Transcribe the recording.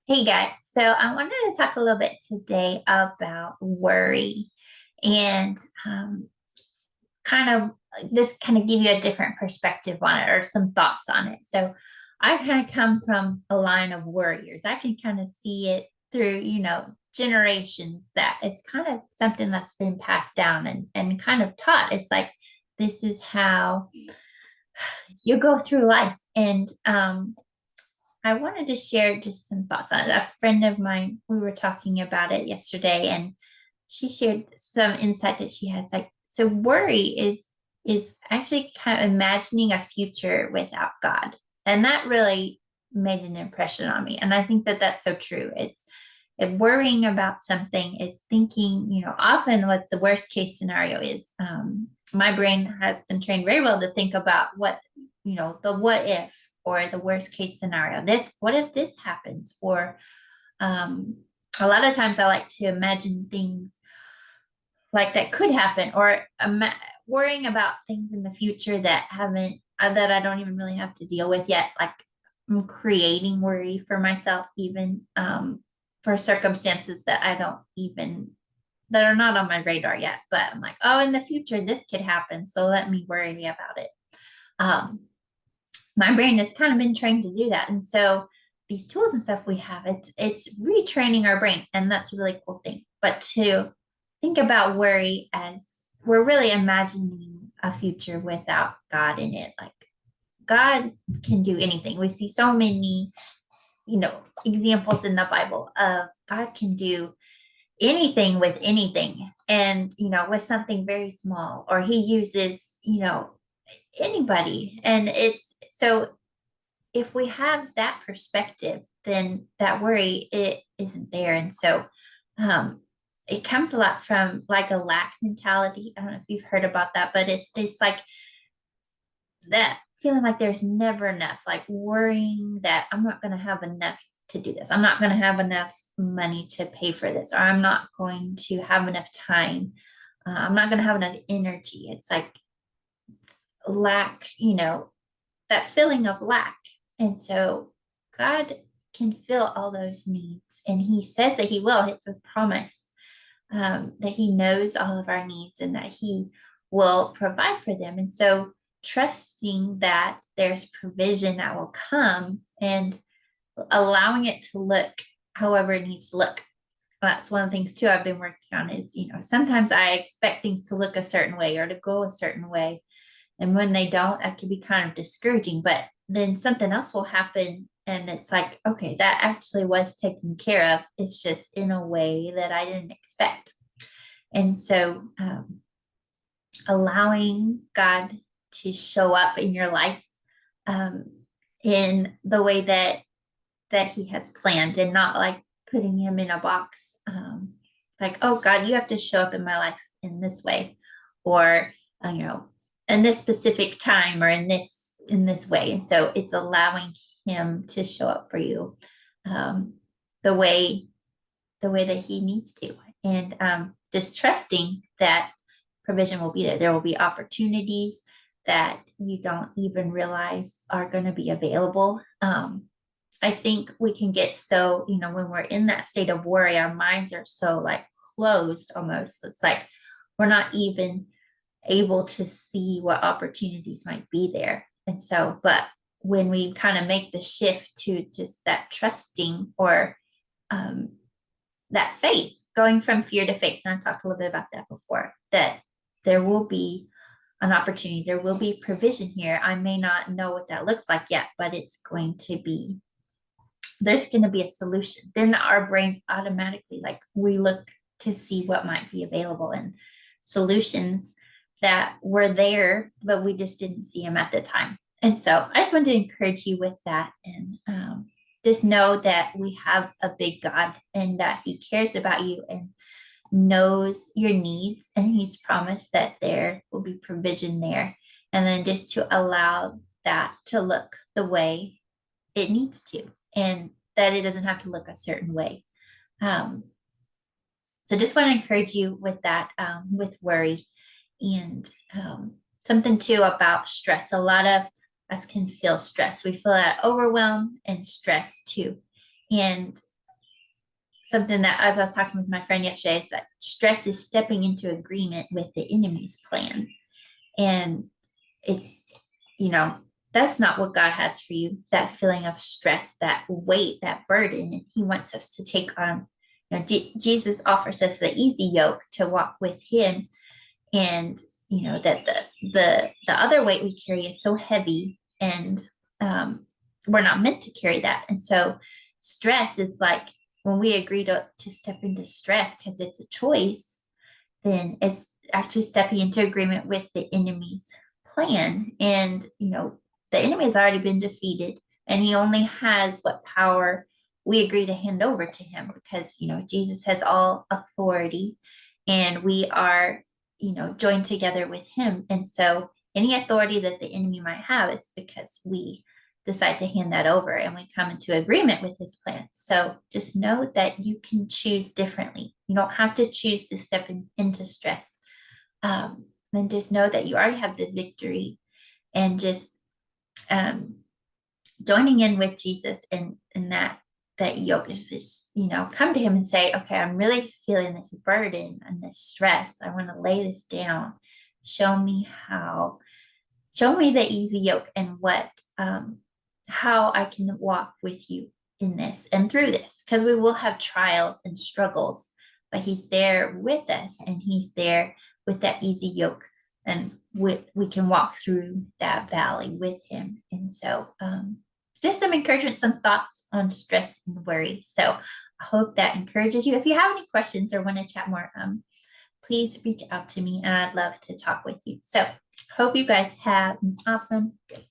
Hey guys, so I wanted to talk a little bit today about worry and kind of this kind of give you a different perspective on it or some thoughts on it. So I kind of come from a line of warriors. I can kind of see it through, generations that it's kind of something that's been passed down and kind of taught. It's like this is how you go through life. And I wanted to share just some thoughts on it. A friend of mine, we were talking about it yesterday, and she shared some insight that she had. It's like, so worry is actually kind of imagining a future without God. And that really made an impression on me. And I think that that's so true. It's if worrying about something is thinking, often what the worst case scenario is. My brain has been trained very well to think about what, the what if or the worst case scenario. What if this happens? Or um, a lot of times I like to imagine things like that could happen or worrying about things in the future that haven't, that I don't even really have to deal with yet. Like I'm creating worry for myself, even for circumstances that I don't even, that are not on my radar yet. But I'm like, oh, in the future, this could happen. So let me worry about it. Um, my brain has kind of been trained to do that. And so these tools and stuff we have, it's retraining our brain, and that's a really cool thing. But to think about worry as we're really imagining a future without God in it. Like God can do anything. We see so many, examples in the Bible of God can do anything with anything and, with something very small, or he uses, anybody. And it's so if we have that perspective, then that worry it isn't there. And so um, it comes a lot from like a lack mentality. I don't know if you've heard about that, but it's just like that feeling like there's never enough, like worrying that I'm not going to have enough to do this. I'm not going to have enough money to pay for this, or I'm not going to have enough time. I'm not going to have enough energy. It's like lack, that feeling of lack. And so God can fill all those needs. And he says that he will. It's a promise that he knows all of our needs and that he will provide for them. And so trusting that there's provision that will come and allowing it to look however it needs to look. That's one of the things too I've been working on is, sometimes I expect things to look a certain way or to go a certain way. And when they don't, that can be kind of discouraging. But then something else will happen. And it's like, okay, that actually was taken care of. It's just in a way that I didn't expect. And so allowing God to show up in your life um, in the way that he has planned and not like putting him in a box. Like, oh God, you have to show up in my life in this way. Or, in this specific time or in this way. And so it's allowing him to show up for you um, the way the way that he needs to, and just trusting that provision will be there. There will be opportunities that you don't even realize are going to be available. I think we can get so, when we're in that state of worry, our minds are so like closed almost. It's like we're not even able to see what opportunities might be there. And so, but when we kind of make the shift to just that trusting or um, that faith, going from fear to faith, and I talked a little bit about that before, that there will be an opportunity, there will be provision here. I may not know what that looks like yet, but it's going to be, there's going to be a solution. Then our brains automatically, like we look to see what might be available and solutions that were there, but we just didn't see them at the time. And so I just wanted to encourage you with that and just know that we have a big God and that he cares about you and knows your needs. And he's promised that there will be provision there. And then just to allow that to look the way it needs to, and that it doesn't have to look a certain way. Um, so just want to encourage you with that, with worry and something too about stress. A lot of us can feel stress. We feel that overwhelm and stress too. And something that, as I was talking with my friend yesterday, is that stress is stepping into agreement with the enemy's plan. And it's, you know, that's not what God has for you, that feeling of stress, that weight, that burden. And He wants us to take on, Jesus offers us the easy yoke to walk with Him. And, that the other weight we carry is so heavy, and we're not meant to carry that. And so stress is like, when we agree to step into stress because it's a choice, then it's actually stepping into agreement with the enemy's plan. And, the enemy has already been defeated, and he only has what power we agree to hand over to him, because, Jesus has all authority, and we are, joined together with him. And so any authority that the enemy might have is because we decide to hand that over and we come into agreement with his plan. So just know that you can choose differently. You don't have to choose to step into stress. And just know that you already have the victory, and just joining in with Jesus in that yoke is just, come to him and say, okay, I'm really feeling this burden and this stress. I want to lay this down. Show me the easy yoke, and how I can walk with you in this and through this, because we will have trials and struggles, but he's there with us, and he's there with that easy yoke, and we can walk through that valley with him. And so just some encouragement, some thoughts on stress and worry. So I hope that encourages you. If you have any questions or want to chat more, please reach out to me, and I'd love to talk with you. So hope you guys have an awesome day.